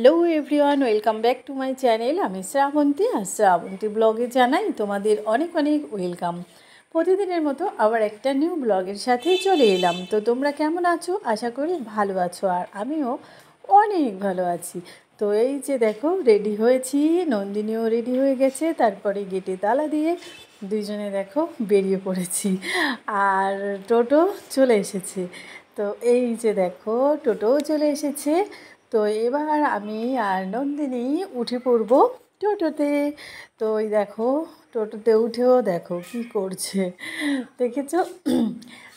Hello everyone, welcome back to my channel. আমি শ্রাবন্তী, আর শ্রাবন্তী ব্লগে জানাই তোমাদের অনেক অনেক ওয়েলকাম। প্রতিদিনের মতো আবার একটা নিউ ব্লগের সাথে চলে এলাম। তো তোমরা কেমন আছো? আশা করি ভালো আছো, আর আমিও অনেক ভালো আছি। তো এই যে দেখো, রেডি হয়েছি, নন্দিনীও রেডি হয়ে গেছে। তারপরে গেটে তালা দিয়ে দুইজনে দেখো বেরিয়ে পড়েছি, আর টোটো চলে এসেছে। তো এই যে দেখো, টোটোও চলে এসেছে। তো এবার আমি আর নন্দিনী উঠে পড়ব টোটোতে। তো ওই দেখো, টোটোতে উঠেও দেখো কি করছে, দেখেছো?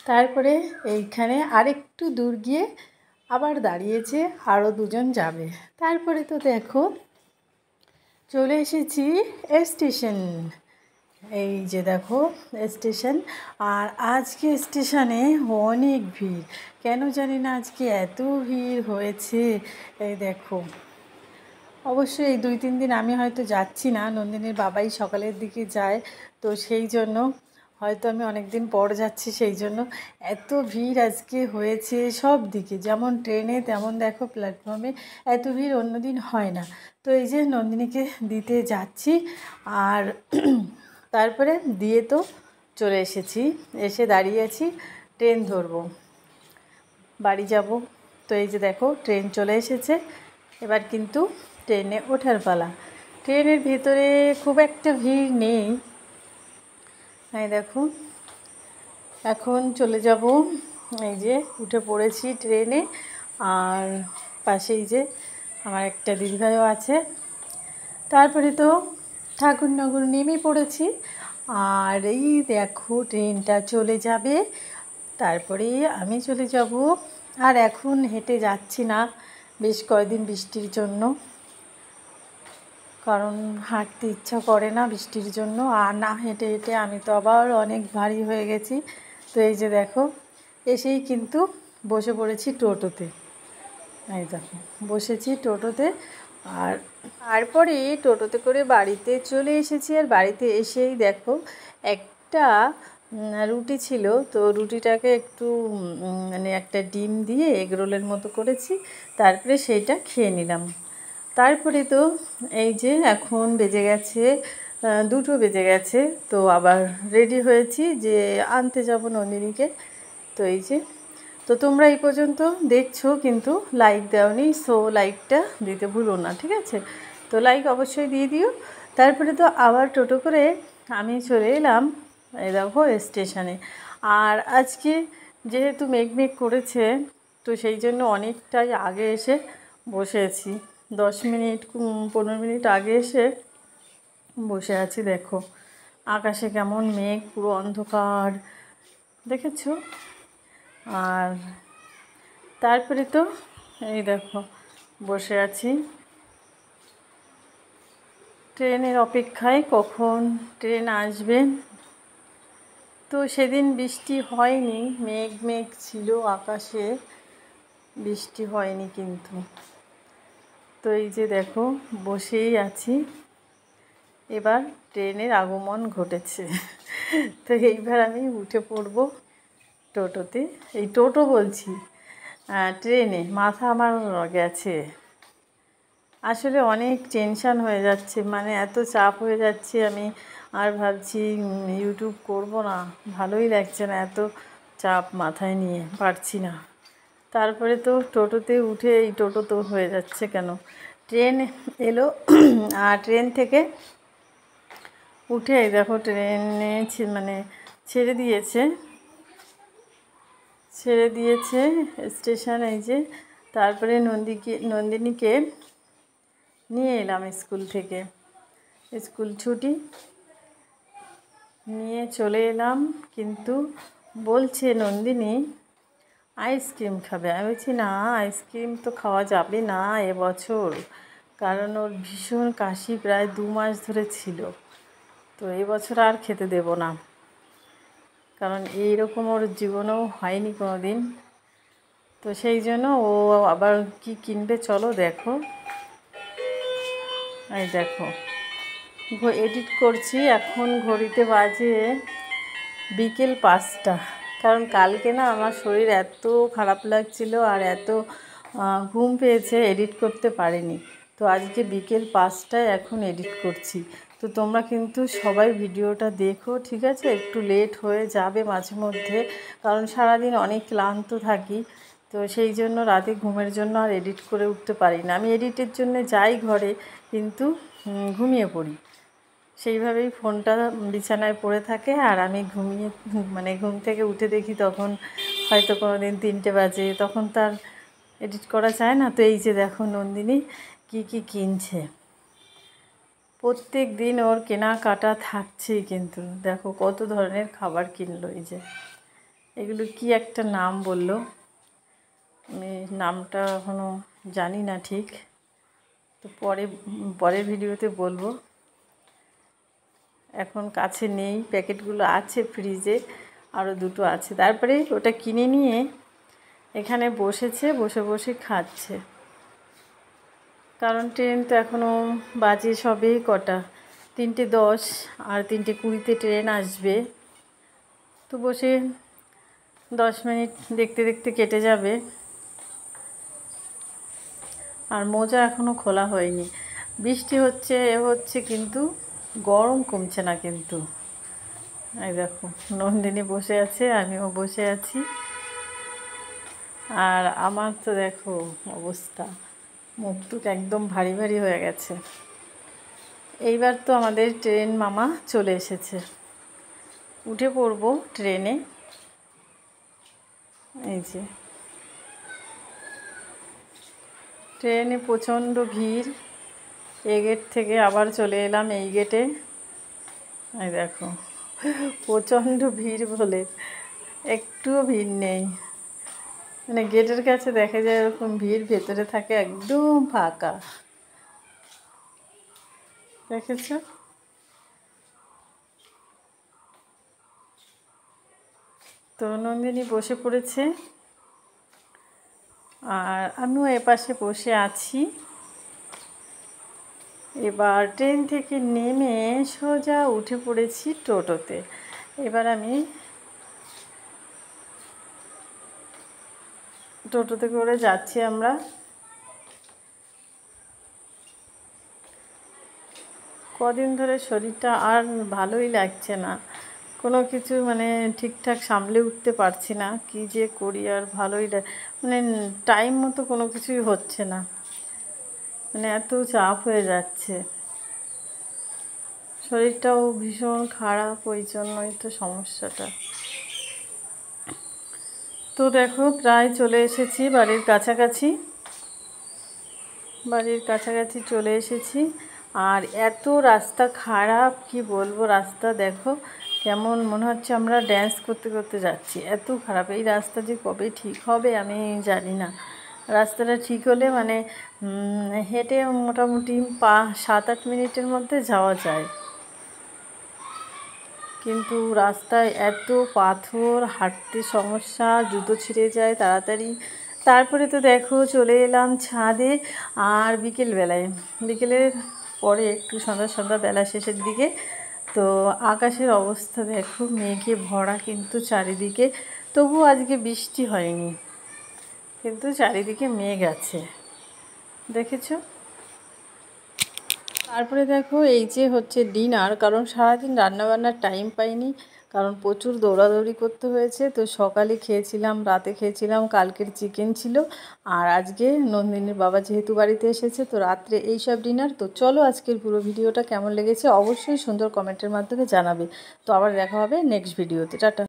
তারপরে এইখানে আরেকটু দূর গিয়ে আবার দাঁড়িয়েছে, আরও দুজন যাবে। তারপরে তো দেখো চলে এসেছি স্টেশন। এই যে দেখো স্টেশন, আর আজকে স্টেশনে অনেক ভিড়। কেন জানি না আজকে এত ভিড় হয়েছে। এই দেখো, অবশ্যই এই 2-3 দিন আমি হয়তো যাচ্ছি না, নন্দিনীর বাবাই সকালের দিকে যায়, তো সেই জন্য হয়তো আমি অনেক দিন পর যাচ্ছি, সেই জন্য এত ভিড় আজকে হয়েছে সব দিকে। যেমন ট্রেনে তেমন দেখো প্ল্যাটফর্মে এত ভিড় অন্যদিন হয় না। তো এই যে নন্দিনীকে দিতে যাচ্ছি, আর তারপরে দিয়ে তো চলে এসেছি, এসে দাঁড়িয়ে আছি, ট্রেন ধরবো, বাড়ি যাব। তো এই যে দেখো ট্রেন চলে এসেছে, এবার কিন্তু ট্রেনে ওঠার পালা। ট্রেনের ভেতরে খুব একটা ভিড় নেই। এই দেখো এখন চলে যাব। এই যে উঠে পড়েছি ট্রেনে, আর পাশেই যে আমার একটা দিদিভাইও আছে। তারপরে তো ঠাকুরনগর নেমে পড়েছি, আর এই দেখো ট্রেনটা চলে যাবে, তারপরে আমি চলে যাব। আর এখন হেঁটে যাচ্ছি না বেশ কয়েকদিন বৃষ্টির জন্য, কারণ হাঁটতে ইচ্ছা করে না বৃষ্টির জন্য। আর না হেঁটে হেঁটে আমি তো আবার অনেক ভারী হয়ে গেছি। তো এই যে দেখো এসেই কিন্তু বসে পড়েছি টোটোতে। এই দেখো বসেছি টোটোতে, আর তারপরে টোটোতে করে বাড়িতে চলে এসেছি। আর বাড়িতে এসেই দেখো একটা রুটি ছিল, তো রুটিটাকে একটু মানে একটা ডিম দিয়ে এগরোলের মতো করেছি, তারপরে সেইটা খেয়ে নিলাম। তারপরে তো এই যে এখন বেজে গেছে 2টো বেজে গেছে, তো আবার রেডি হয়েছি যে আনতে যাব নন্দিনীকে। তো এই যে, তো তোমরা এই পর্যন্ত দেখছো কিন্তু লাইক দাওনি, সো লাইকটা দিতে ভুলো না, ঠিক আছে? তো লাইক অবশ্যই দিয়ে দিও। তারপরে তো আবার টোটো করে আমি চলে এলাম এই দেখো স্টেশনে। আর আজকে যেহেতু মেঘ করেছে, তো সেই জন্য অনেকটাই আগে এসে বসেছি, 10 মিনিট 15 মিনিট আগে এসে বসে আছি। দেখো আকাশে কেমন মেঘ, পুরো অন্ধকার, দেখেছো? আর তারপরে তো এই দেখো বসে আছি ট্রেনের অপেক্ষায়, কখন ট্রেন আসবে। তো সেদিন বৃষ্টি হয়নি, মেঘ ছিল আকাশে, বৃষ্টি হয়নি কিন্তু। তো এই যে দেখো বসেই আছি, এবার ট্রেনের আগমন ঘটেছে। তো এইবার আমি উঠে পড়ব টোটোতে, এই টোটো বলছি ট্রেনে, মাথা আমার গেছে। আসলে অনেক টেনশান হয়ে যাচ্ছে, মানে এত চাপ হয়ে যাচ্ছে, আমি আর ভাবছি ইউটিউব করব না, ভালোই লাগছে না, এত চাপ মাথায় নিয়ে পারছি না। তারপরে তো টোটোতে উঠে, এই টোটো তো হয়ে যাচ্ছে কেন, ট্রেন এলো। আর ট্রেন থেকে উঠে দেখো ট্রেনে মানে ছেড়ে দিয়েছে স্টেশন। এই যে তারপরে নন্দিনীকে নিয়ে এলাম স্কুল থেকে, স্কুল ছুটি নিয়ে চলে এলাম, কিন্তু বলছে নন্দিনী আইসক্রিম খাবে। আমি বলছি না, আইসক্রিম তো খাওয়া যাবে না এবছর, কারণ ওর ভীষণ কাশি প্রায় 2 মাস ধরে ছিল, তো এবছর আর খেতে দেব না, কারণ এইরকম ওর জীবনেও হয়নি কোনো দিন। তো সেই জন্য ও আবার কি কিনবে চলো দেখো। এই দেখো এডিট করছি, এখন ঘড়িতে বাজে বিকেল 5টা, কারণ কালকে না আমার শরীর এত খারাপ লাগছিল আর এত ঘুম পেয়েছে, এডিট করতে পারিনি। তো আজকে বিকেল 5টায় এখন এডিট করছি। তো তোমরা কিন্তু সবাই ভিডিওটা দেখো, ঠিক আছে? একটু লেট হয়ে যাবে মাঝে মধ্যে, কারণ সারাদিন অনেক ক্লান্ত থাকি। তো সেই জন্য রাতে ঘুমের জন্য আর এডিট করে উঠতে পারি না। আমি এডিটের জন্য যাই ঘরে, কিন্তু ঘুমিয়ে পড়ি। সেইভাবেই ফোনটা বিছানায় পড়ে থাকে, আর আমি ঘুম থেকে উঠে দেখি তখন হয়তো কোনো দিন 3টে বাজে, তখন তার এডিট করা যায় না। তো এই যে দেখো নন্দিনী কি কিনছে, প্রত্যেক দিন ওর কেনাকাটা থাকছেই। কিন্তু দেখো কত ধরনের খাবার কিনলো। এই যে এগুলো কি একটা নাম বললো, আমি নামটা এখনও জানি না ঠিক, তো পরের ভিডিওতে বলবো। এখন কাছে নেই, প্যাকেটগুলো আছে ফ্রিজে, আরও 2টো আছে। তারপরে ওটা কিনে নিয়ে এখানে বসেছে, বসে খাচ্ছে। কারণ ট্রেন তো এখনও বাজে সবে কটা, 3টে 10, আর 3টে 20-তে ট্রেন আসবে। তো বসে 10 মিনিট দেখতে দেখতে কেটে যাবে। আর মোজা এখনও খোলা হয়নি। বৃষ্টি হচ্ছে কিন্তু গরম কমছে না কিন্তু। এই দেখো নন্দিনী বসে আছে, আমিও বসে আছি। আর আমার তো দেখো অবস্থা, মুখ টুক একদম ভারী ভারী হয়ে গেছে। এইবার তো আমাদের ট্রেন মামা চলে এসেছে, উঠে পড়বো ট্রেনে। এই যে ট্রেনে প্রচণ্ড ভিড়। এই গেট থেকে আবার চলে এলাম এই গেটে। এই দেখো প্রচণ্ড ভিড় বলে একটুও ভিড় নেই। মানে গেটের কাছে দেখা যায় এরকম ভিড়, ভেতরে থাকে একদম ফাঁকা। দেখেছ? তো নন্দিনী বসে পড়েছে, আর আমিও এপাশে বসে আছি। এবার ট্রেন থেকে নেমে সোজা উঠে পড়েছি টোটোতে। এবার আমি টোটোতে করে যাচ্ছি আমরা। কদিন ধরে শরীরটা আর ভালোই লাগছে না, কোনো কিছু মানে ঠিকঠাক সামলে উঠতে পারছি না। কি যে করি আর মানে টাইম মতো কোনো কিছুই হচ্ছে না, মানে এত চাপ হয়ে যাচ্ছে। শরীরটাও ভীষণ খারাপ, ওই জন্যই তো সমস্যাটা। তো দেখো প্রায় চলে এসেছি বাড়ির কাছাকাছি চলে এসেছি। আর এত রাস্তা খারাপ, কি বলবো। রাস্তা দেখো কেমন, মনে হচ্ছে আমরা ড্যান্স করতে করতে যাচ্ছি, এত খারাপ। এই রাস্তা যে কবে ঠিক হবে আমি জানি না। রাস্তাটা ঠিক হলে মানে হেঁটে মোটামুটি 7-8 মিনিটের মধ্যে যাওয়া যায়, কিন্তু রাস্তায় এত পাথর, হাঁটতে সমস্যা, জুতো ছিঁড়ে যায় তাড়াতাড়ি। তারপরে তো দেখো চলে এলাম ছাদে। আর বিকেলের পরে একটু সন্ধ্যা বেলা শেষের দিকে তো আকাশের অবস্থা দেখো, মেঘে ভরা কিন্তু চারিদিকে। তবু আজকে বৃষ্টি হয়নি, কিন্তু চারিদিকে মেঘ আছে, দেখেছো? তারপরে দেখো এই যে হচ্ছে ডিনার, কারণ সারাদিন রান্নাবান্নার টাইম পাইনি, কারণ প্রচুর দৌড়াদৌড়ি করতে হয়েছে। তো সকালে খেয়েছিলাম, রাতে খেয়েছিলাম, কালকের চিকেন ছিল, আর আজকে নন্দিনীর বাবা যেহেতু বাড়িতে এসেছে তো রাত্রে এইসব ডিনার। তো চলো আজকের পুরো ভিডিওটা কেমন লেগেছে অবশ্যই সুন্দর কমেন্টের মাধ্যমে জানাবে। তো আবার দেখা হবে নেক্সট ভিডিওতে। টাটা।